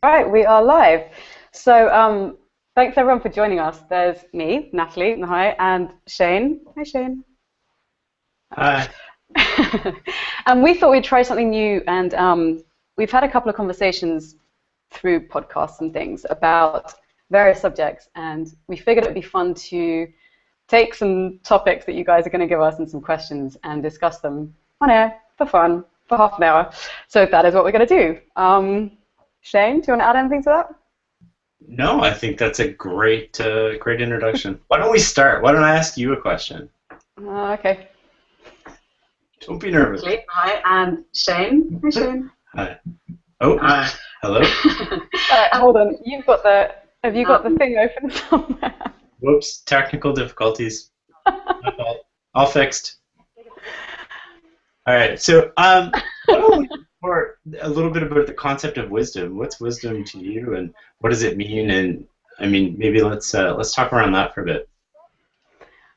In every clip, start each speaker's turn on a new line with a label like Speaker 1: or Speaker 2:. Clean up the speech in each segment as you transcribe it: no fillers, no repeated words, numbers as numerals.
Speaker 1: Right, we are live. So thanks everyone for joining us. There's me, Nathalie, Nahai, and Shane. Hi, Shane.
Speaker 2: Hi.
Speaker 1: And we thought we'd try something new, and we've had a couple of conversations through podcasts and things about various subjects, and we figured it'd be fun to take some topics that you guys are going to give us and some questions and discuss them on air for fun for half an hour. So that is what we're going to do. Shane, do you want to add anything to that?
Speaker 2: No, I think that's a great introduction. Why don't we start? Why don't I ask you a question?
Speaker 1: Okay.
Speaker 2: Don't be nervous.
Speaker 1: Hi, and Shane. Hi, Shane.
Speaker 2: Hi. Oh, hi. Hello.
Speaker 1: Hold on. Have you got the thing open somewhere?
Speaker 2: Whoops. Technical difficulties. My fault. All fixed. All right. So, why don't we for a little bit about the concept of wisdom? What's wisdom to you, and what does it mean? And I mean, maybe let's talk around that for a bit.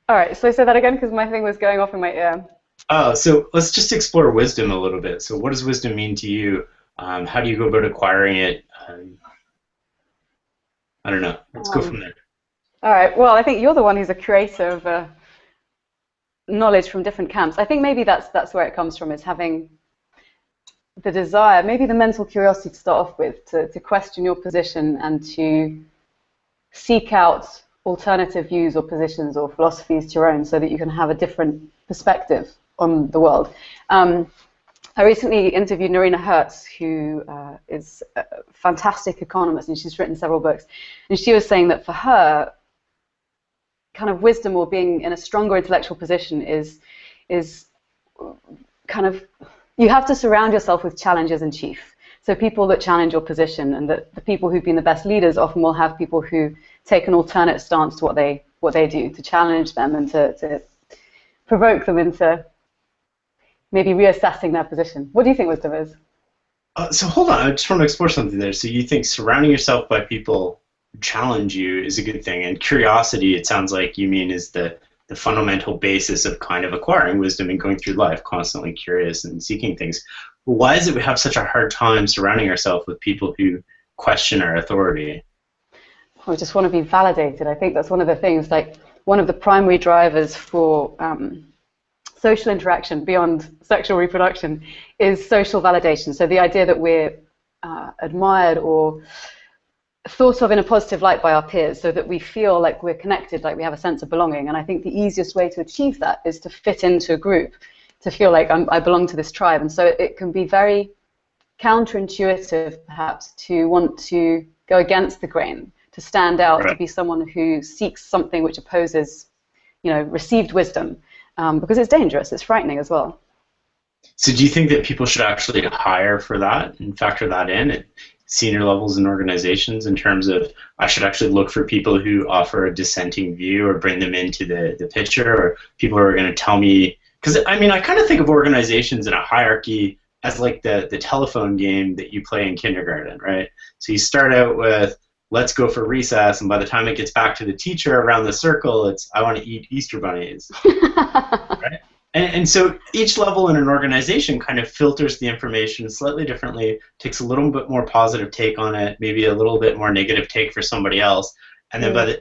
Speaker 1: All right. So say that again, because my thing was going off in my ear.
Speaker 2: Oh, so let's just explore wisdom a little bit. So, what does wisdom mean to you? How do you go about acquiring it? I don't know. Let's go from there.
Speaker 1: All right. Well, I think you're the one who's a creator of knowledge from different camps. I think maybe that's where it comes from, is having the desire, maybe the mental curiosity to start off with, to question your position and to seek out alternative views or positions or philosophies to your own, so that you can have a different perspective on the world. I recently interviewed Norina Hertz, who is a fantastic economist, and she's written several books. And she was saying that for her, kind of wisdom or being in a stronger intellectual position is kind of, you have to surround yourself with challengers in chief. So people that challenge your position, and that the people who've been the best leaders often will have people who take an alternate stance to what they do, to challenge them and to provoke them into maybe reassessing their position. What do you think wisdom is?
Speaker 2: So hold on, I just want to explore something there. So you think surrounding yourself by people who challenge you is a good thing, and curiosity, it sounds like you mean, is the fundamental basis of kind of acquiring wisdom and going through life, constantly curious and seeking things. Why is it we have such a hard time surrounding ourselves with people who question our authority?
Speaker 1: We just want to be validated. I think that's one of the things, like one of the primary drivers for social interaction beyond sexual reproduction is social validation. So the idea that we're admired or thought of in a positive light by our peers, so that we feel like we're connected, like we have a sense of belonging. And I think the easiest way to achieve that is to fit into a group, to feel like I belong to this tribe. And so it can be very counterintuitive, perhaps, to want to go against the grain, to stand out, right, to be someone who seeks something which opposes, received wisdom, because it's dangerous, it's frightening as well.
Speaker 2: So do you think that people should actually hire for that and factor that in at senior levels in organizations, in terms of, I should actually look for people who offer a dissenting view or bring them into the picture, or people who are going to tell me, because I mean, I kind of think of organizations in a hierarchy as like the telephone game that you play in kindergarten, right? So you start out with, let's go for recess, and by the time it gets back to the teacher around the circle, it's, I want to eat Easter bunnies, right? And so each level in an organization kind of filters the information slightly differently, takes a little bit more positive take on it, maybe a little bit more negative take for somebody else, and then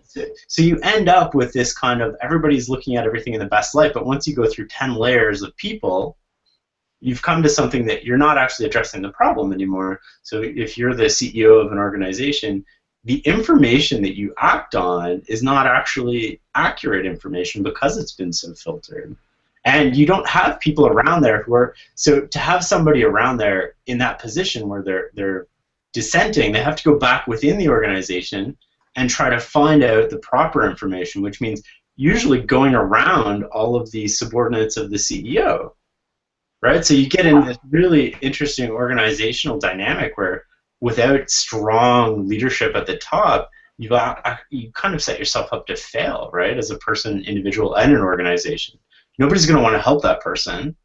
Speaker 2: so you end up with this kind of, everybody's looking at everything in the best light, but once you go through 10 layers of people, you've come to something that you're not actually addressing the problem anymore. So if you're the CEO of an organization, the information that you act on is not actually accurate information because it's been so filtered. And you don't have people around there who are, so to have somebody around there in that position where they're dissenting, they have to go back within the organization and try to find out the proper information, which means usually going around all of the subordinates of the CEO, right? So you get in this really interesting organizational dynamic where without strong leadership at the top, you kind of set yourself up to fail, right, as a person, individual, and an organization. Nobody's going to want to help that person.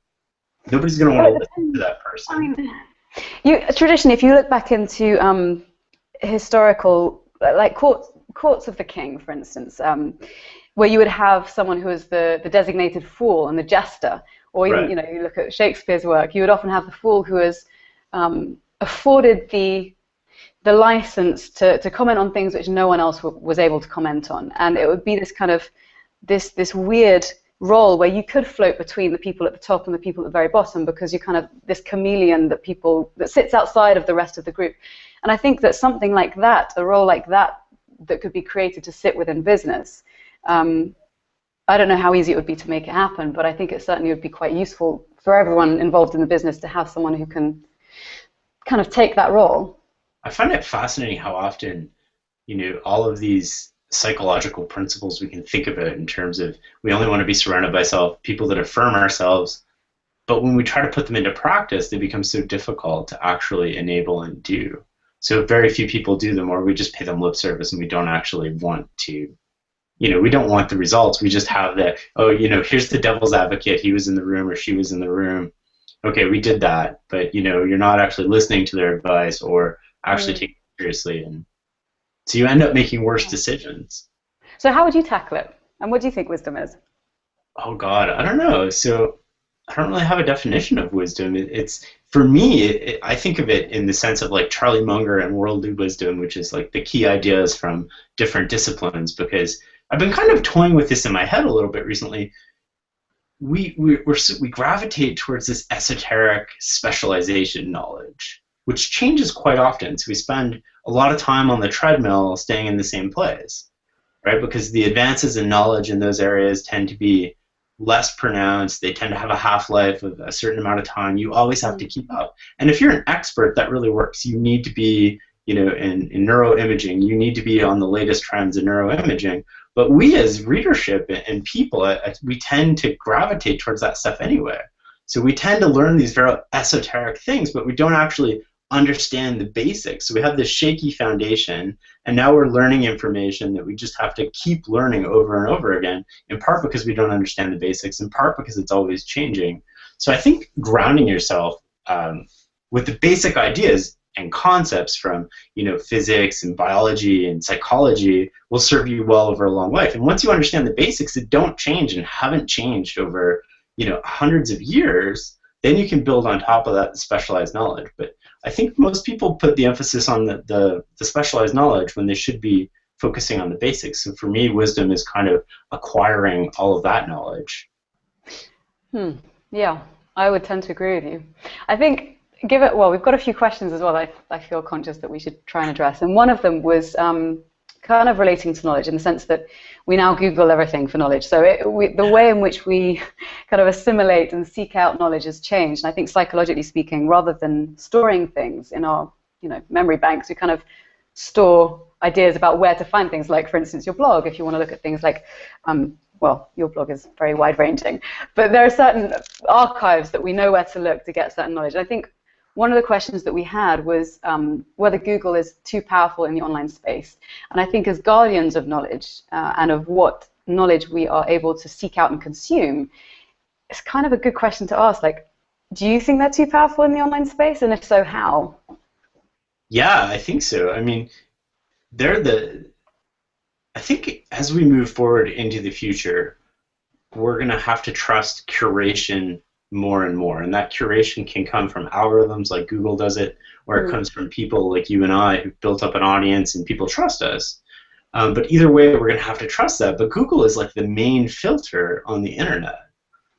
Speaker 2: Nobody's going to want to listen to that person.
Speaker 1: I mean, traditionally, if you look back into historical, like courts of the king, for instance, where you would have someone who is the designated fool and the jester, or even,
Speaker 2: right,
Speaker 1: you look at Shakespeare's work, you would often have the fool who is afforded the the license to comment on things which no one else was able to comment on, and it would be this kind of this weird role where you could float between the people at the top and the people at the very bottom, because you're kind of this chameleon that sits outside of the rest of the group. And I think that something like that, a role like that could be created to sit within business. I don't know how easy it would be to make it happen, but I think it certainly would be quite useful for everyone involved in the business to have someone who can kind of take that role.
Speaker 2: I find it fascinating how often, all of these psychological principles we can think about in terms of we only want to be surrounded by people that affirm ourselves, but when we try to put them into practice, they become so difficult to actually enable and do. So very few people do them, or we just pay them lip service and we don't actually want to, we don't want the results. We just have that, here's the devil's advocate, he was in the room or she was in the room. Okay, we did that, but you're not actually listening to their advice or actually taking it seriously, and so you end up making worse decisions.
Speaker 1: So how would you tackle it? And what do you think wisdom is?
Speaker 2: Oh God, I don't know. So I don't really have a definition of wisdom. It's for me, I think of it in the sense of like Charlie Munger and worldly wisdom, which is like the key ideas from different disciplines, because I've been kind of toying with this in my head a little bit recently. We gravitate towards this esoteric specialization knowledge, which changes quite often. So we spend a lot of time on the treadmill staying in the same place, right? Because the advances in knowledge in those areas tend to be less pronounced. They tend to have a half-life of a certain amount of time. You always have to keep up. And if you're an expert, that really works. You need to be, in neuroimaging. You need to be on the latest trends in neuroimaging. But we as readership and people, we tend to gravitate towards that stuff anyway. So we tend to learn these very esoteric things, but we don't actually understand the basics. So we have this shaky foundation, and now we're learning information that we just have to keep learning over and over again, in part because we don't understand the basics, in part because it's always changing. So I think grounding yourself with the basic ideas and concepts from physics and biology and psychology will serve you well over a long life. And once you understand the basics that don't change and haven't changed over hundreds of years, then you can build on top of that specialized knowledge. But I think most people put the emphasis on the specialized knowledge when they should be focusing on the basics. So for me, wisdom is kind of acquiring all of that knowledge.
Speaker 1: Yeah, I would tend to agree with you. I think we've got a few questions as well that I feel conscious that we should try and address. And one of them was kind of relating to knowledge in the sense that we now Google everything for knowledge. So the way in which we kind of assimilate and seek out knowledge has changed. And I think psychologically speaking, rather than storing things in our memory banks, we kind of store ideas about where to find things. Like, for instance, your blog, if you want to look at things like, your blog is very wide-ranging, but there are certain archives that we know where to look to get certain knowledge. And I think one of the questions that we had was whether Google is too powerful in the online space. And I think as guardians of knowledge and of what knowledge we are able to seek out and consume, it's kind of a good question to ask. Like, do you think they're too powerful in the online space? And if so, how?
Speaker 2: Yeah, I think so. I mean, I think as we move forward into the future, we're going to have to trust curation more and more, and that curation can come from algorithms like Google does it, or it comes from people like you and I who've built up an audience and people trust us. But either way, we're going to have to trust that. But Google is like the main filter on the internet.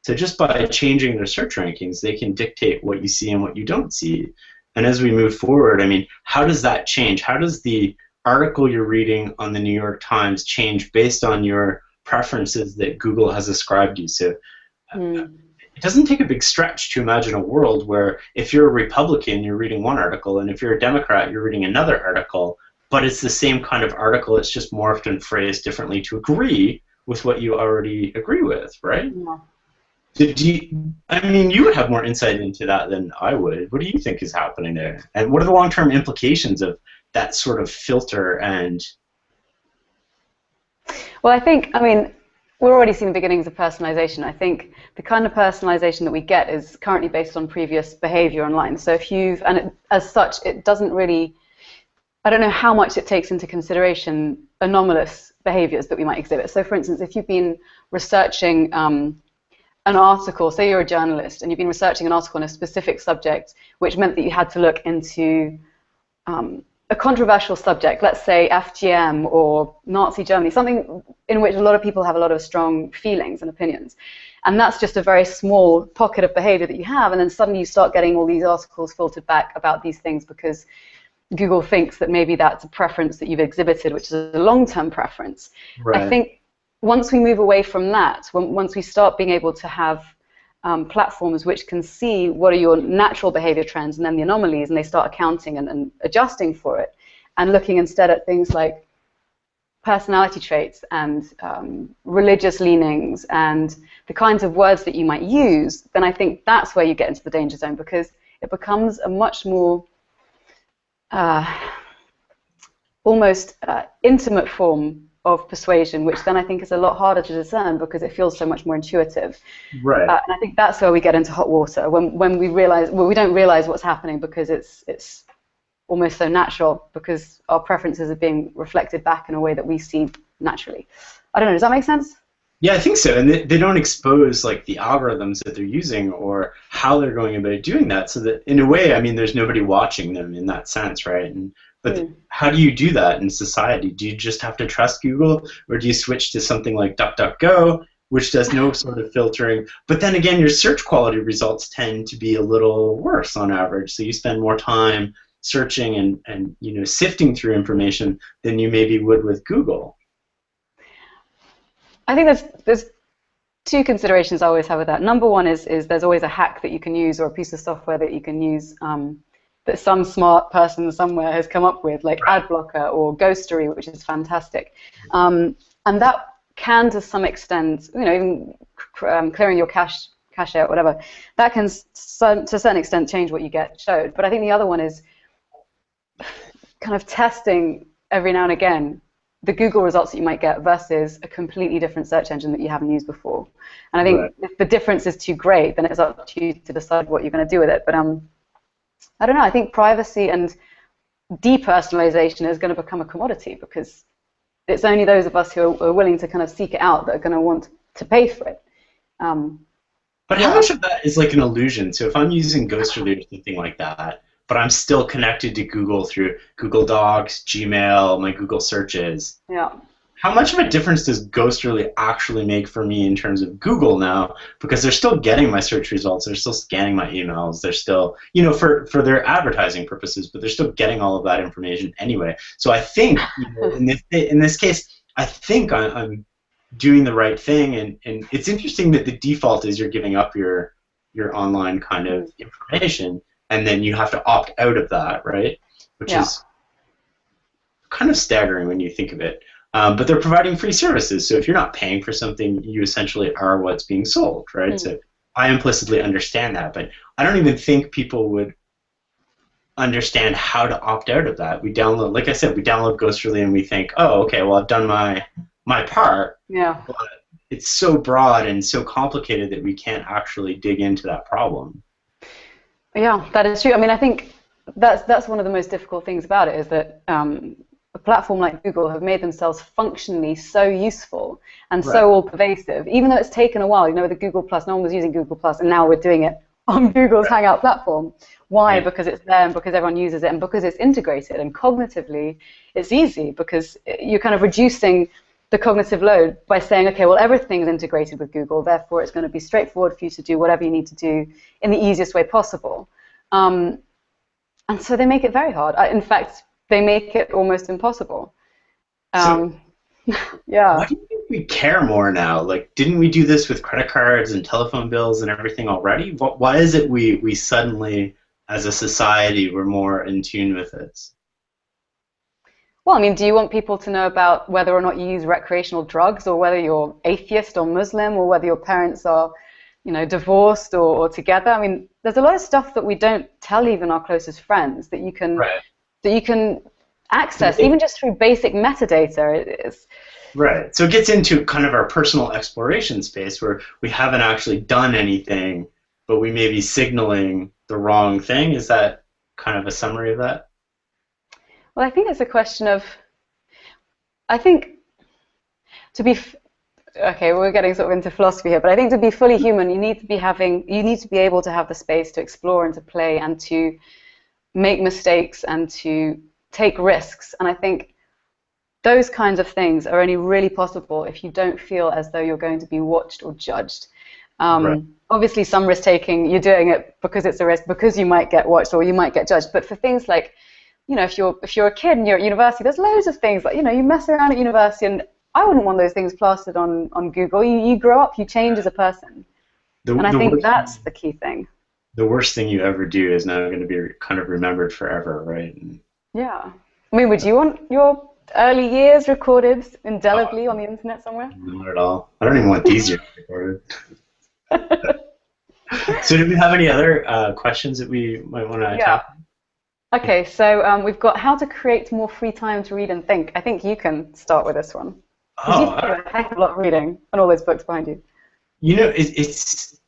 Speaker 2: So just by changing their search rankings, they can dictate what you see and what you don't see. And as we move forward, I mean, how does that change? How does the article you're reading on the New York Times change based on your preferences that Google has ascribed you? So it doesn't take a big stretch to imagine a world where if you're a Republican, you're reading one article, and if you're a Democrat, you're reading another article, but it's the same kind of article, it's just morphed and phrased differently to agree with what you already agree with, right? Yeah. I mean, you would have more insight into that than I would. What do you think is happening there? And what are the long-term implications of that sort of filter? And
Speaker 1: well, I mean, we're already seeing the beginnings of personalization. I think the kind of personalization that we get is currently based on previous behavior online. So as such, it doesn't really, I don't know how much it takes into consideration anomalous behaviors that we might exhibit. So for instance, if you've been researching an article, say you're a journalist, and you've been researching an article on a specific subject, which meant that you had to look into a controversial subject, let's say FGM or Nazi Germany, something in which a lot of people have a lot of strong feelings and opinions. And that's just a very small pocket of behavior that you have, and then suddenly you start getting all these articles filtered back about these things because Google thinks that maybe that's a preference that you've exhibited, which is a long-term preference.
Speaker 2: Right.
Speaker 1: I think once we move away from that, once we start being able to have platforms which can see what are your natural behavior trends and then the anomalies, and they start accounting and adjusting for it, and looking instead at things like personality traits and religious leanings and the kinds of words that you might use, then I think that's where you get into the danger zone, because it becomes a much more almost intimate form of persuasion, which then I think is a lot harder to discern because it feels so much more intuitive.
Speaker 2: Right.
Speaker 1: And I think that's where we get into hot water, when we realize, well, we don't realize what's happening because it's almost so natural, because our preferences are being reflected back in a way that we see naturally. I don't know, does that make sense?
Speaker 2: Yeah, I think so. And they don't expose like the algorithms that they're using or how they're going about doing that. So that in a way, I mean, there's nobody watching them in that sense, right? But how do you do that in society? Do you just have to trust Google, or do you switch to something like DuckDuckGo, which does no sort of filtering? But then again, your search quality results tend to be a little worse on average. So you spend more time searching and you know, sifting through information than you maybe would with Google.
Speaker 1: I think there's two considerations I always have with that. Number one is there's always a hack that you can use, or a piece of software that you can use that some smart person somewhere has come up with, like ad blocker or ghostery, which is fantastic. And that can, to some extent, you know, even clearing your cache out, whatever, that can, to a certain extent, change what you get showed. But I think the other one is kind of testing every now and again the Google results that you might get versus a completely different search engine that you haven't used before. And I think if the difference is too great, then it's up to you to decide what you're going to do with it. But I don't know, I think privacy and depersonalization is going to become a commodity, because it's only those of us who are willing to kind of seek it out that are going to want to pay for it.
Speaker 2: But how much of that is like an illusion? So if I'm using Ghosterly or something like that, but I'm still connected to Google through Google Docs, Gmail, my Google searches.
Speaker 1: Yeah.
Speaker 2: How much of a difference does Ghosterly actually make for me in terms of Google now? Because they're still getting my search results, they're still scanning my emails, they're still, you know, for their advertising purposes, but they're still getting all of that information anyway. So I think, you know, in this case, I think I'm doing the right thing, and it's interesting that the default is you're giving up your online kind of information, and then you have to opt out of that, right? Which is kind of staggering when you think of it. But they're providing free services, so if you're not paying for something, you essentially are what's being sold, right? So I implicitly understand that, but I don't even think people would understand how to opt out of that. We download, like I said, we download Ghosterly and we think, oh, okay, well, I've done my part. Yeah. But it's so broad and so complicated that we can't actually dig into that problem.
Speaker 1: Yeah, that is true. I mean, I think that's one of the most difficult things about it, is that a platform like Google have made themselves functionally so useful and so all-pervasive, even though it's taken a while. You know, with the Google Plus, no one was using Google Plus, and now we're doing it on Google's Hangout platform. Why? Because it's there, and because everyone uses it, and because it's integrated, and cognitively it's easy, because you're kind of reducing the cognitive load by saying, okay, well, everything's integrated with Google, therefore it's going to be straightforward for you to do whatever you need to do in the easiest way possible. And so they make it very hard. In fact, they make it almost impossible.
Speaker 2: So,
Speaker 1: yeah.
Speaker 2: Why do you think we care more now? Like, didn't we do this with credit cards and telephone bills and everything already? Why is it we suddenly, as a society, we're more in tune with this?
Speaker 1: Well, I mean, do you want people to know about whether or not you use recreational drugs, or whether you're atheist or Muslim, or whether your parents are, you know, divorced or together? I mean, there's a lot of stuff that we don't tell even our closest friends that you can that you can access, even just through basic metadata.
Speaker 2: Right. So it gets into kind of our personal exploration space, where we haven't actually done anything, but we may be signaling the wrong thing. Is that kind of a summary of that?
Speaker 1: Well, I think it's a question of, I think to be, okay, we're getting sort of into philosophy here, but I think to be fully human, you need to be able to have the space to explore and to play and to make mistakes and to take risks. And I think those kinds of things are only really possible if you don't feel as though you're going to be watched or judged.
Speaker 2: Right.
Speaker 1: Obviously, some risk taking, you're doing it because it's a risk, because you might get watched or you might get judged. But for things like, you know, if you're a kid and you're at university, there's loads of things like, you know, you mess around at university, and I wouldn't want those things plastered on Google. You grow up, you change as a person, and I think that's the key thing.
Speaker 2: The worst thing you ever do is now going to be kind of remembered forever, right?
Speaker 1: Yeah. I mean, would you want your early years recorded indelibly on the internet somewhere?
Speaker 2: Not at all. I don't even want these years recorded. So do we have any other questions that we might want to tap?
Speaker 1: Okay, so we've got how to create more free time to read and think. I think you can start with this one. Because you do a heck of a lot of reading and all those books behind you.
Speaker 2: You know, it's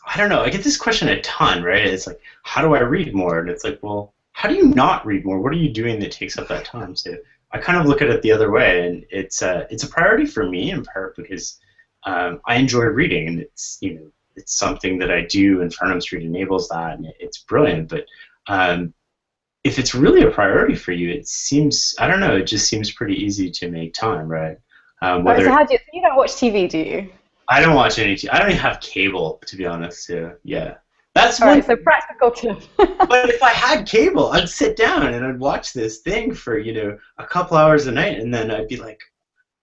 Speaker 2: I don't know. I get this question a ton, right? It's like, how do I read more? And it's like, well, how do you not read more? What are you doing that takes up that time? So I kind of look at it the other way, and it's a priority for me in part because I enjoy reading, and it's it's something that I do, and Farnham Street enables that, and it's brilliant. But if it's really a priority for you, it seems, I don't know, it just seems pretty easy to make time, right?
Speaker 1: So how do you don't watch TV, do you?
Speaker 2: I don't watch any TV. I don't even have cable, to be honest. So, yeah. That's
Speaker 1: all right, so practical tip.
Speaker 2: But if I had cable, I'd sit down and I'd watch this thing for, a couple hours a night, and then I'd be like,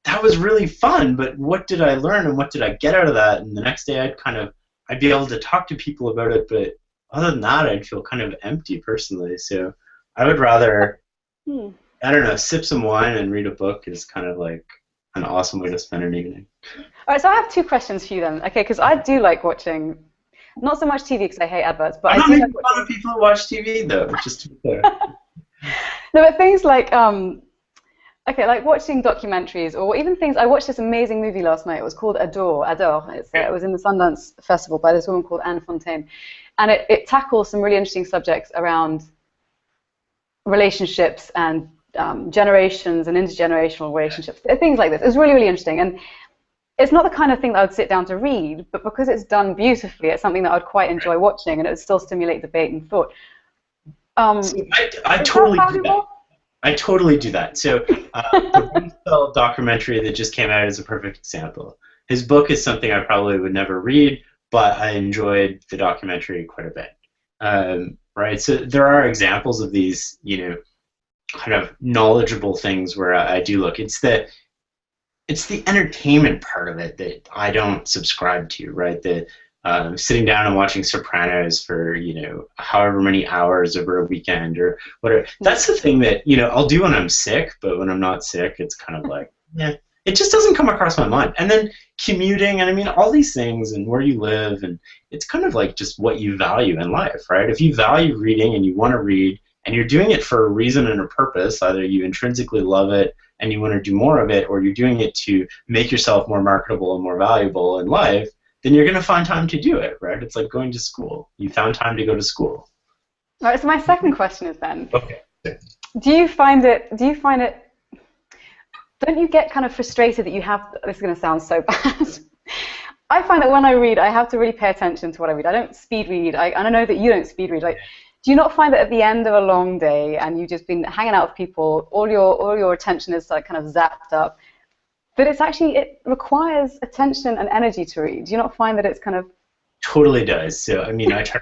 Speaker 2: that was really fun, but what did I learn and what did I get out of that? And the next day I'd be able to talk to people about it, but other than that, I'd feel kind of empty personally. So I would rather, I don't know, sip some wine and read a book is kind of like an awesome way to spend an evening.
Speaker 1: All right, so I have two questions for you then. Okay, because I do like watching, not so much TV because I hate adverts, but I do like
Speaker 2: watching. A lot of people who watch TV though, just to be clear.
Speaker 1: No, but things like, okay, like watching documentaries, or even things. I watched this amazing movie last night. It was called Adore. It was in the Sundance Festival by this woman called Anne Fontaine, and it tackles some really interesting subjects around relationships and generations and intergenerational relationships, things like this. It's really, really interesting, and it's not the kind of thing that I would sit down to read, but because it's done beautifully, it's something that I'd quite enjoy watching, and it would still stimulate debate and thought.
Speaker 2: I totally do that. I totally do that. So the Rumsfeld documentary that just came out is a perfect example. His book is something I probably would never read, but I enjoyed the documentary quite a bit. Right? So there are examples of these, kind of knowledgeable things where I do look. It's the entertainment part of it that I don't subscribe to, right? The sitting down and watching Sopranos for, however many hours over a weekend or whatever. That's the thing that, I'll do when I'm sick, but when I'm not sick, it's kind of like, it just doesn't come across my mind. And then commuting, and I mean, all these things, and where you live, and it's kind of like just what you value in life, right? If you value reading and you want to read, and you're doing it for a reason and a purpose, either you intrinsically love it and you want to do more of it, or you're doing it to make yourself more marketable and more valuable in life, then you're going to find time to do it, right? It's like going to school. You found time to go to school.
Speaker 1: All right, so my second question is then,
Speaker 2: okay.
Speaker 1: do you find it, don't you get kind of frustrated that you have, this is going to sound so bad, I find that when I read, I have to really pay attention to what I read. I don't speed read, and I know that you don't speed read. Like, do you not find that at the end of a long day and you've just been hanging out with people, all your attention is like kind of zapped up, but it requires attention and energy to read? Do you not find that it's kind of...
Speaker 2: Totally does. So, I mean, I try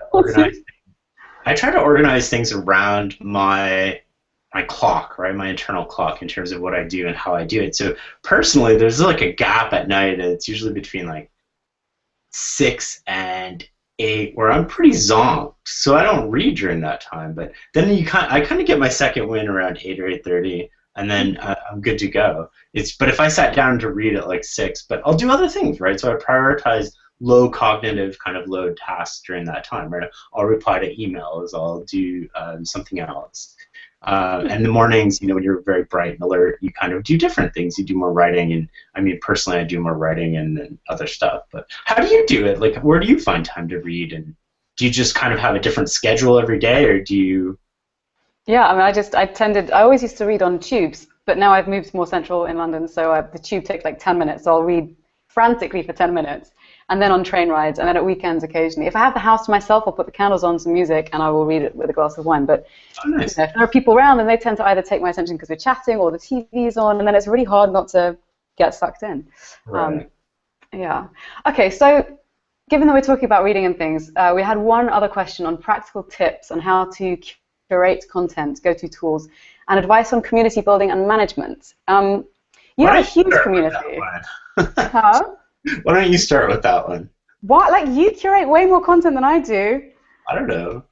Speaker 2: to organize things around my clock, right? My internal clock in terms of what I do and how I do it. So personally, there's like a gap at night, and it's usually between like 6 and 8 where I'm pretty zonked, so I don't read during that time. But then I kind of get my second win around 8 or 8:30, and then I'm good to go. But if I sat down to read at like 6, but I'll do other things, right? So I prioritize low cognitive kind of load tasks during that time, right? I'll reply to emails, I'll do something else. And the mornings, when you're very bright and alert, you kind of do different things. You do more writing, and I mean, personally, I do more writing and other stuff. But how do you do it? Like, where do you find time to read? And do you just kind of have a different schedule every day, or do you?
Speaker 1: Yeah, I mean, I always used to read on tubes, but now I've moved more central in London, so the tube takes like 10 minutes, so I'll read frantically for 10 minutes. and then on train rides, and then at weekends occasionally. If I have the house to myself, I'll put the candles on, some music, and I will read it with a glass of wine. But
Speaker 2: nice.
Speaker 1: if there are people around, then they tend to either take my attention because we're chatting or the TV's on, and then it's really hard not to get sucked in.
Speaker 2: Right.
Speaker 1: Yeah. Okay, so given that we're talking about reading and things, we had one other question on practical tips on how to curate content, go-to tools, and advice on community building and management. You have a huge community. Huh?
Speaker 2: Why don't you start with that one?
Speaker 1: What? Like, you curate way more content than I do.
Speaker 2: I don't know.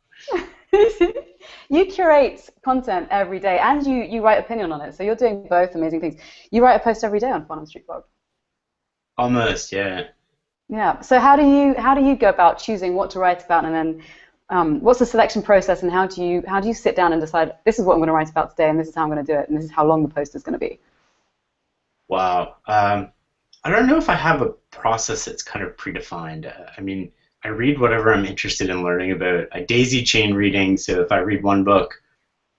Speaker 1: You curate content every day, and you write opinion on it. So you're doing both amazing things. You write a post every day on Farnham Street Blog.
Speaker 2: Almost, yeah.
Speaker 1: Yeah. So how do you go about choosing what to write about, and then what's the selection process, and how do you sit down and decide this is what I'm going to write about today, and this is how I'm going to do it, and this is how long the post is going to be?
Speaker 2: Wow. I don't know if I have a process that's kind of predefined. I mean, I read whatever I'm interested in learning about. I daisy chain reading, so if I read one book,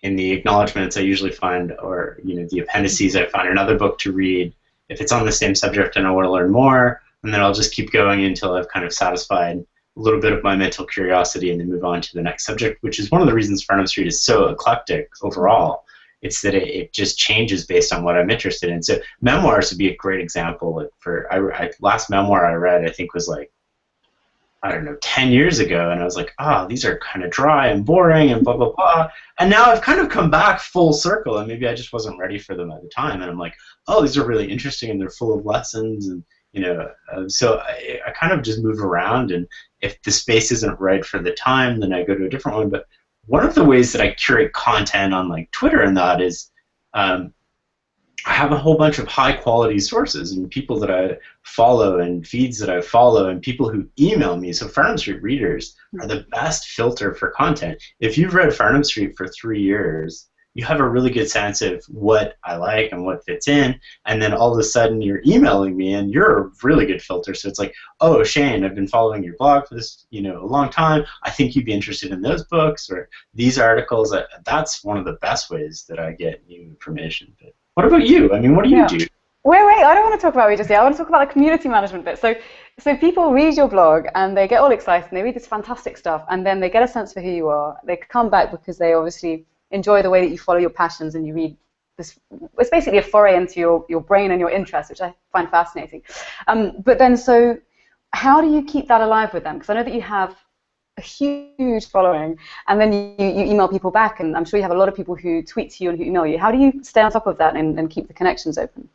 Speaker 2: in the acknowledgments I usually find, or the appendices, I find another book to read. If it's on the same subject and I want to learn more, and then I'll just keep going until I've kind of satisfied a little bit of my mental curiosity and then move on to the next subject, which is one of the reasons Farnham Street is so eclectic overall. It's that it just changes based on what I'm interested in. So memoirs would be a great example. Like last memoir I read, I think, was like, I don't know, 10 years ago, and I was like, these are kind of dry and boring and blah, blah, blah. And now I've kind of come back full circle, and maybe I just wasn't ready for them at the time. And I'm like, these are really interesting, and they're full of lessons. And, so I kind of just move around, and if the space isn't right for the time, then I go to a different one. But one of the ways that I curate content on like Twitter and that is I have a whole bunch of high quality sources and people that I follow and feeds that I follow and people who email me. So Farnham Street readers are the best filter for content. If you've read Farnham Street for 3 years, you have a really good sense of what I like and what fits in, and then all of a sudden you're emailing me and you're a really good filter. So it's like, Shane, I've been following your blog for this, a long time. I think you'd be interested in those books or these articles. That's one of the best ways that I get new information. But what about you? I mean, what do you do?
Speaker 1: Wait, I don't want to talk about what you just said. I want to talk about the community management bit. So people read your blog and they get all excited and they read this fantastic stuff, and then they get a sense for who you are. They come back because they obviously enjoy the way that you follow your passions and you read this. It's basically a foray into your brain and your interests, which I find fascinating. But then, so how do you keep that alive with them? Because I know that you have a huge following, and then you email people back, and I'm sure you have a lot of people who tweet to you and who email you. How do you stay on top of that and keep the connections open?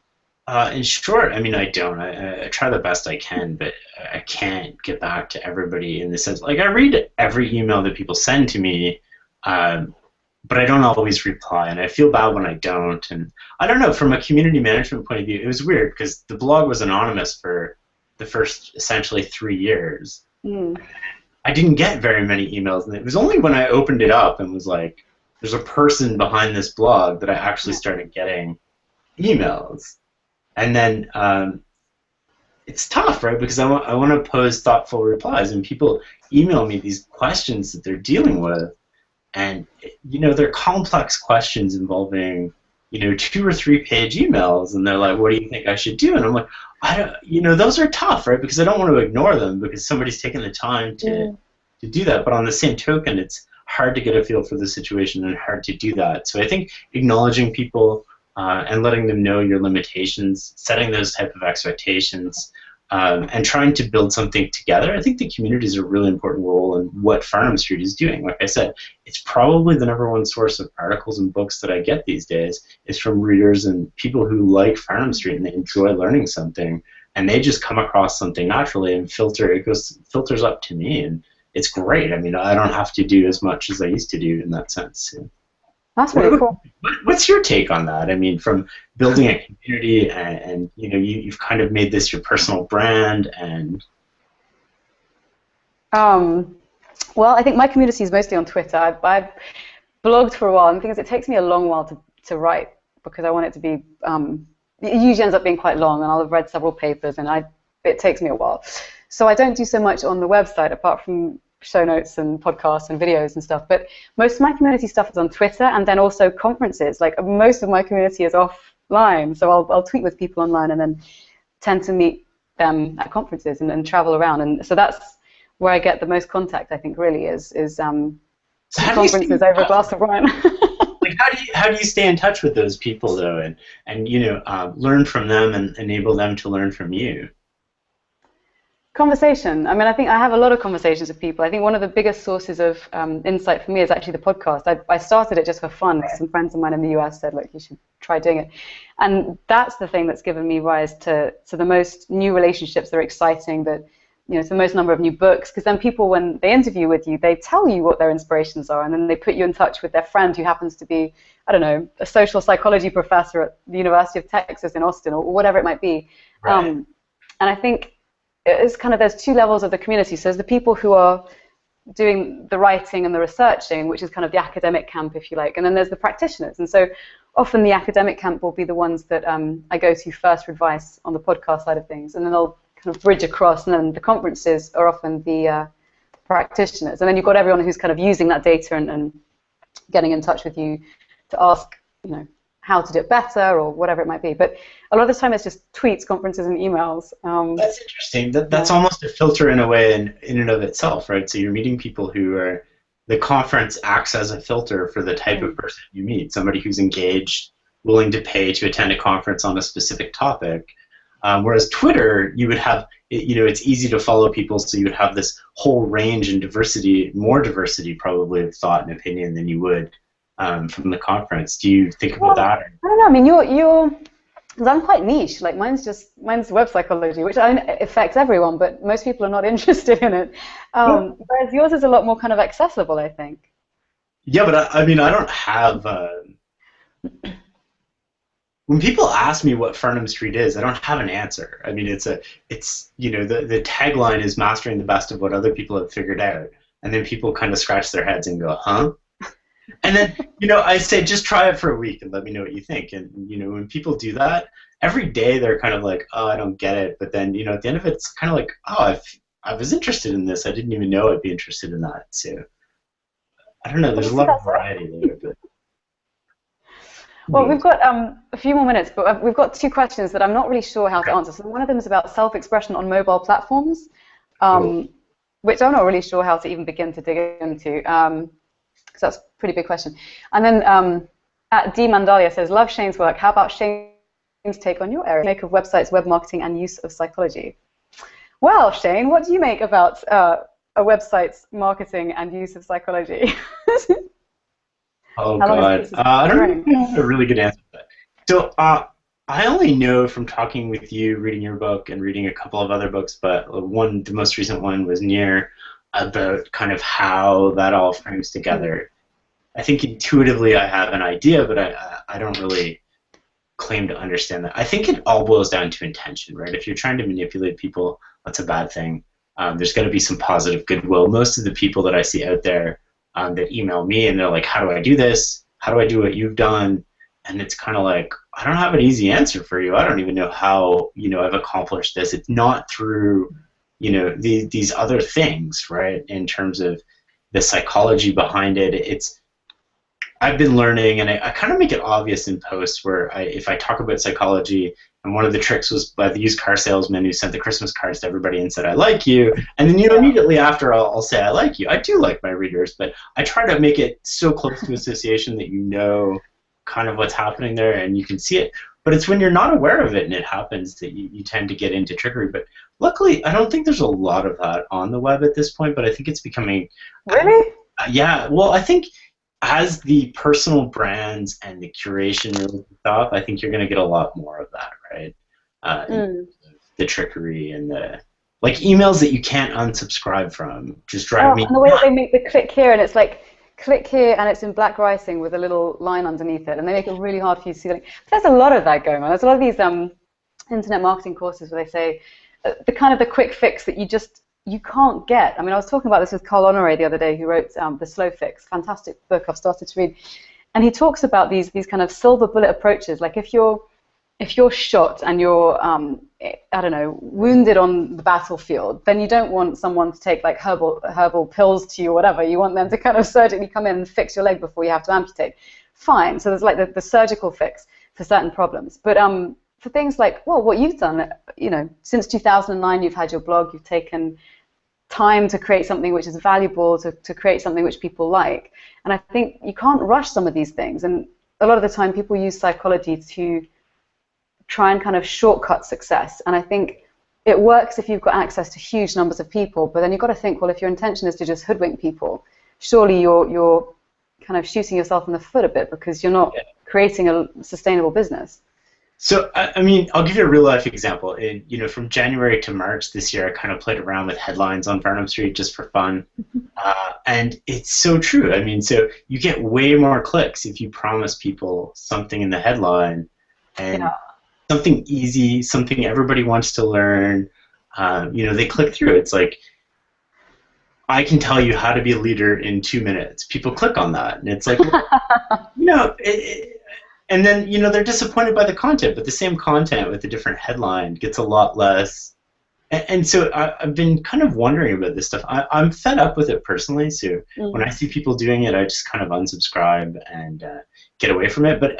Speaker 2: In short, I mean, I don't. I try the best I can, but I can't get back to everybody in the sense. Like, I read every email that people send to me, but I don't always reply, and I feel bad when I don't. And I don't know, from a community management point of view, it was weird because the blog was anonymous for the first essentially 3 years. I didn't get very many emails, and it was only when I opened it up and was like, there's a person behind this blog that I actually started getting emails. And then it's tough, right? Because I want to pose thoughtful replies, and people email me these questions that they're dealing with, and they're complex questions involving 2 or 3 page emails, and they're like, what do you think I should do? And I'm like, I don't, those are tough, right? Because I don't want to ignore them because somebody's taken the time to do that. But on the same token, it's hard to get a feel for the situation and hard to do that. So I think acknowledging people and letting them know your limitations, setting those type of expectations, and trying to build something together. I think the community is a really important role in what Farnham Street is doing. Like I said, it's probably the #1 source of articles and books that I get these days is from readers and people who like Farnham Street and they enjoy learning something, and they just come across something naturally and filters up to me, and it's great. I mean, I don't have to do as much as I used to do in that sense.
Speaker 1: That's really cool.
Speaker 2: What's your take on that? I mean, from building a community and you've kind of made this your personal brand and.
Speaker 1: Well, I think my community is mostly on Twitter. I've blogged for a while, and the thing is, it takes me a long while to write because I want it to be. It usually ends up being quite long, and I'll have read several papers, and it takes me a while. So I don't do so much on the website apart from show notes and podcasts and videos and stuff, but most of my community stuff is on Twitter, and then also conferences. Like, most of my community is offline, so I'll tweet with people online and then tend to meet them at conferences and travel around, and so that's where I get the most contact. I think really is
Speaker 2: So
Speaker 1: conferences over a glass of wine.
Speaker 2: Like, how do you stay in touch with those people though, and learn from them and enable them to learn from you?
Speaker 1: Conversation. I mean, I think I have a lot of conversations with people. I think one of the biggest sources of insight for me is actually the podcast. I started it just for fun. Some friends of mine in the US said, look, you should try doing it. And that's the thing that's given me rise to the most new relationships that are exciting, that, to the most number of new books. Because then people, when they interview with you, they tell you what their inspirations are, and then they put you in touch with their friend who happens to be, I don't know, a social psychology professor at the University of Texas in Austin, or whatever it might be.
Speaker 2: Right.
Speaker 1: And I think it's kind of, there's two levels of the community. So there's the people who are doing the writing and the researching, which is kind of the academic camp, if you like, and then there's the practitioners. And so often the academic camp will be the ones that I go to first for advice on the podcast side of things, and then they'll kind of bridge across, and then the conferences are often the practitioners. And then you've got everyone who's kind of using that data and getting in touch with you to ask, how to do it better or whatever it might be. But a lot of the time it's just tweets, conferences, and emails.
Speaker 2: That's interesting. That's almost a filter in a way in and of itself, right? So you're meeting people who are, the conference acts as a filter for the type of person you meet, somebody who's engaged, willing to pay to attend a conference on a specific topic. Whereas Twitter, you would have, it's easy to follow people, so you would have this whole range and diversity, more diversity probably of thought and opinion than you would from the conference. Do you think about that?
Speaker 1: I don't know. I mean, you're. Because I'm quite niche. Like mine's web psychology, which affects everyone, but most people are not interested in it. Whereas yours is a lot more kind of accessible, I think.
Speaker 2: Yeah, but I mean, I don't have. When people ask me what Farnham Street is, I don't have an answer. I mean, it's the tagline is mastering the best of what other people have figured out, and then people kind of scratch their heads and go, huh? And then, I say, just try it for a week and let me know what you think. And, when people do that, every day they're kind of like, oh, I don't get it. But then, at the end of it, it's kind of like, oh, I was interested in this. I didn't even know I'd be interested in that. So, I don't know. There's a lot of variety there. But,
Speaker 1: well, we've got a few more minutes, but we've got two questions that I'm not really sure how to answer. So one of them is about self-expression on mobile platforms, which I'm not really sure how to even begin to dig into. So that's a pretty big question. And then at D. Mandalia says, love Shane's work. How about Shane's take on your area? Make of websites, web marketing, and use of psychology. Well, Shane, what do you make about a website's marketing and use of psychology?
Speaker 2: Oh, God. I don't really have a really good answer to that. So I only know from talking with you, reading your book, and reading a couple of other books, but the most recent one was Near, about kind of how that all frames together. I think intuitively I have an idea, but I don't really claim to understand that. I think it all boils down to intention, right? If you're trying to manipulate people, that's a bad thing. There's got to be some positive goodwill. Most of the people that I see out there that email me and they're like, how do I do this? How do I do what you've done? And it's kind of like, I don't have an easy answer for you. I don't even know how, I've accomplished this. It's not through these other things, right? In terms of the psychology behind it, I've been learning, and I kind of make it obvious in posts where if I talk about psychology, and one of the tricks was by the used car salesman who sent the Christmas cards to everybody and said, I like you, and then immediately after I'll say I like you. I do like my readers, but I try to make it so close to association that kind of what's happening there and you can see it. But it's when you're not aware of it and it happens that you tend to get into trickery. But luckily, I don't think there's a lot of that on the web at this point, but I think it's becoming...
Speaker 1: Really?
Speaker 2: Yeah, well, I think as the personal brands and the curation really stuff, I think you're going to get a lot more of that, right? The trickery and the... Like emails that you can't unsubscribe from just drive me...
Speaker 1: And the way that they make the click here, and it's like, click here, and it's in black writing with a little line underneath it, and they make it really hard for you to see. There's a lot of that going on. There's a lot of these internet marketing courses where they say the quick fix that you can't get. I mean, I was talking about this with Carl Honore the other day, who wrote The Slow Fix, fantastic book I've started to read, and he talks about these kind of silver bullet approaches. Like if you're shot and you're I don't know, wounded on the battlefield, then you don't want someone to take like herbal pills to you or whatever. You want them to kind of surgically come in and fix your leg before you have to amputate. Fine. So there's like the surgical fix for certain problems. But for things like, well, what you've done, you know, since 2009, you've had your blog, you've taken time to create something which is valuable, to create something which people like. And I think you can't rush some of these things. And a lot of the time, people use psychology to try and kind of shortcut success. And I think it works if you've got access to huge numbers of people, but then you've got to think, well, if your intention is to just hoodwink people, surely you're kind of shooting yourself in the foot a bit, because you're not creating a sustainable business.
Speaker 2: So, I mean, I'll give you a real life example. You know, from January to March this year, I kind of played around with headlines on Farnham Street just for fun. And it's so true. I mean, so you get way more clicks if you promise people something in the headline, and something easy, something everybody wants to learn. You know, they click through. It's like, I can tell you how to be a leader in 2 minutes. People click on that, and it's like, you know, and then, you know, they're disappointed by the content, but the same content with a different headline gets a lot less. And so I've been kind of wondering about this stuff. I'm fed up with it personally, so when I see people doing it, I just kind of unsubscribe and get away from it. But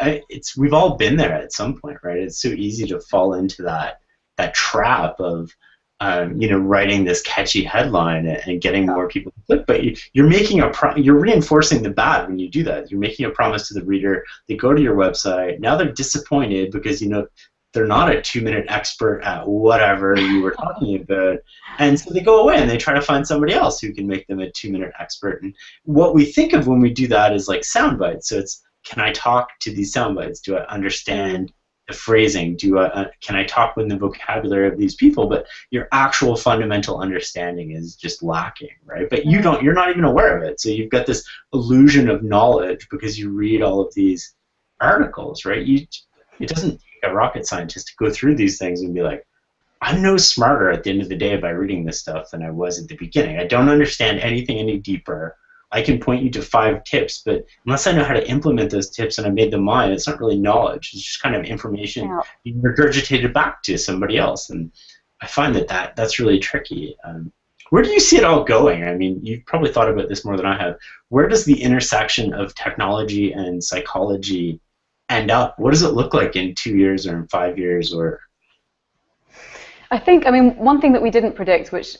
Speaker 2: we've all been there at some point, right? It's so easy to fall into that trap of you know, writing this catchy headline and getting more people to click, but you're making you're reinforcing the bad when you do that. You're making a promise to the reader. They go to your website. Now they're disappointed because, you know, they're not a 2-minute expert at whatever you were talking about, and so they go away and they try to find somebody else who can make them a 2-minute expert. And what we think of when we do that is like sound bites. So it's, can I talk to these sound bites? Do I understand the phrasing? Can I talk with the vocabulary of these people? But your actual fundamental understanding is just lacking, right? But you're not even aware of it. So you've got this illusion of knowledge because you read all of these articles, right? It doesn't take a rocket scientist to go through these things and be like, I'm no smarter at the end of the day by reading this stuff than I was at the beginning. I don't understand anything any deeper. I can point you to 5 tips, but unless I know how to implement those tips and I made them mine, it's not really knowledge. It's just kind of information being regurgitated back to somebody else. And I find that's really tricky. Where do you see it all going? I mean, you've probably thought about this more than I have. Where does the intersection of technology and psychology end up? What does it look like in 2 years or in 5 years? Or
Speaker 1: I think, I mean, one thing that we didn't predict, which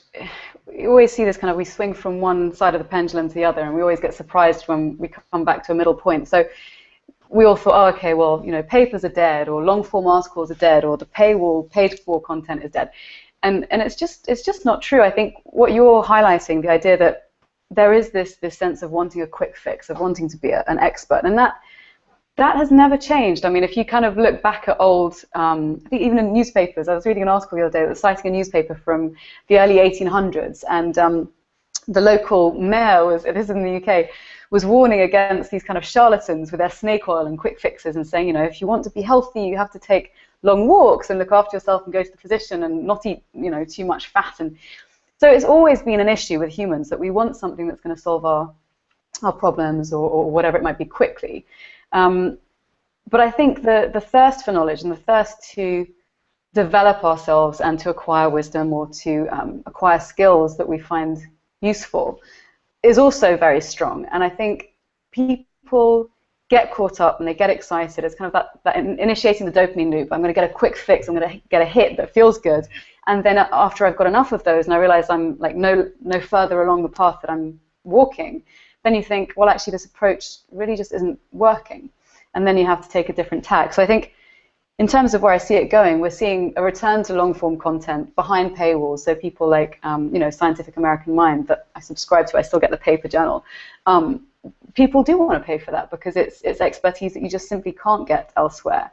Speaker 1: we always see this kind of, we swing from one side of the pendulum to the other, and we always get surprised when we come back to a middle point. So we all thought, oh, okay, well, you know, papers are dead, or long-form articles are dead, or the paid-for content is dead. And it's just not true. I think what you're highlighting, the idea that there is this sense of wanting a quick fix, of wanting to be an expert, and that has never changed. I mean, if you kind of look back at old, I think even in newspapers, I was reading an article the other day that was citing a newspaper from the early 1800s, and the local mayor, it is in the UK, was warning against these kind of charlatans with their snake oil and quick fixes, and saying, you know, if you want to be healthy, you have to take long walks and look after yourself and go to the physician and not eat, you know, too much fat. And so it's always been an issue with humans that we want something that's going to solve our problems or whatever it might be quickly. But I think the thirst for knowledge and the thirst to develop ourselves and to acquire wisdom or to acquire skills that we find useful is also very strong. And I think people get caught up and they get excited. It's kind of that initiating the dopamine loop. I'm going to get a quick fix. I'm going to get a hit that feels good. And then after I've got enough of those and I realize I'm like no further along the path that I'm walking, then you think, well, actually, this approach really just isn't working. And then you have to take a different tack. So I think in terms of where I see it going, we're seeing a return to long-form content behind paywalls. So people like, you know, Scientific American Mind that I subscribe to, I still get the paper journal. People do want to pay for that because it's expertise that you just simply can't get elsewhere.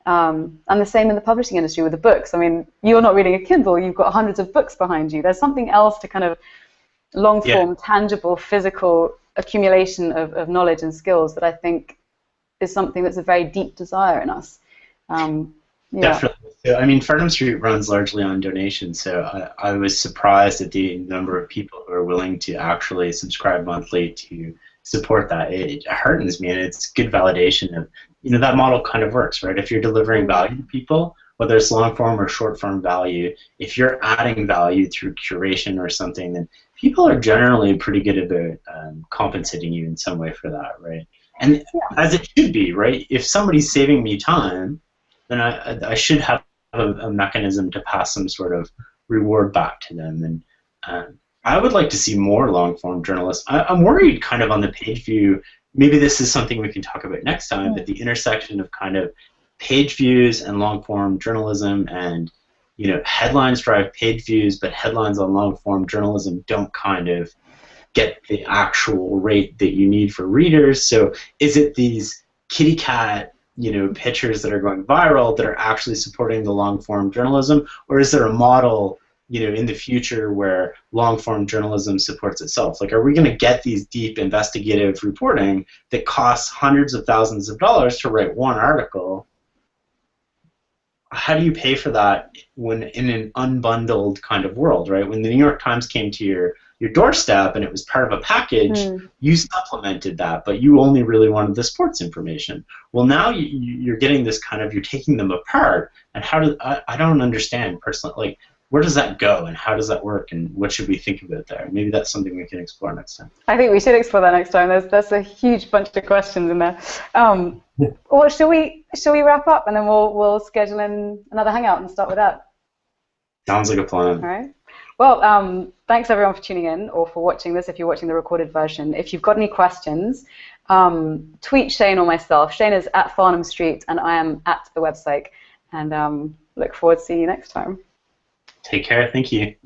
Speaker 1: And the same in the publishing industry with the books. I mean, you're not reading a Kindle, you've got hundreds of books behind you. There's something else to kind of long-form, tangible, physical accumulation of knowledge and skills that I think is something that's a very deep desire in us.
Speaker 2: Definitely. So, I mean, Farnham Street runs largely on donations, so I was surprised at the number of people who are willing to actually subscribe monthly to support that. It heartens me, and it's good validation of, you know, that model kind of works, right? If you're delivering value to people, whether it's long-form or short-form value, if you're adding value through curation or something, then people are generally pretty good about compensating you in some way for that, right? And as it should be, right? If somebody's saving me time, then I should have a mechanism to pass some sort of reward back to them. And I would like to see more long-form journalists. I'm worried kind of on the page view. Maybe this is something we can talk about next time, but the intersection of kind of page views and long-form journalism, and headlines drive page views, but headlines on long-form journalism don't kind of get the actual rate that you need for readers. So is it these kitty cat pictures that are going viral that are actually supporting the long-form journalism, or is there a model in the future where long-form journalism supports itself? Like, are we going to get these deep investigative reporting that costs hundreds of thousands of dollars to write one article? How do you pay for that when in an unbundled kind of world, right? When the New York Times came to your doorstep and it was part of a package, you supplemented that, but you only really wanted the sports information. Well, now you're getting this kind of, you're taking them apart, and I don't understand personally, like, where does that go, and how does that work, and what should we think about there? Maybe that's something we can explore next time.
Speaker 1: I think we should explore that next time. There's a huge bunch of questions in there. Or shall we wrap up, and then we'll schedule in another hangout and start with that?
Speaker 2: Sounds like a plan.
Speaker 1: All right. Well, thanks everyone for tuning in or for watching this if you're watching the recorded version. If you've got any questions, tweet Shane or myself. Shane is at Farnham Street, and I am at the website. And look forward to seeing you next time.
Speaker 2: Take care. Thank you.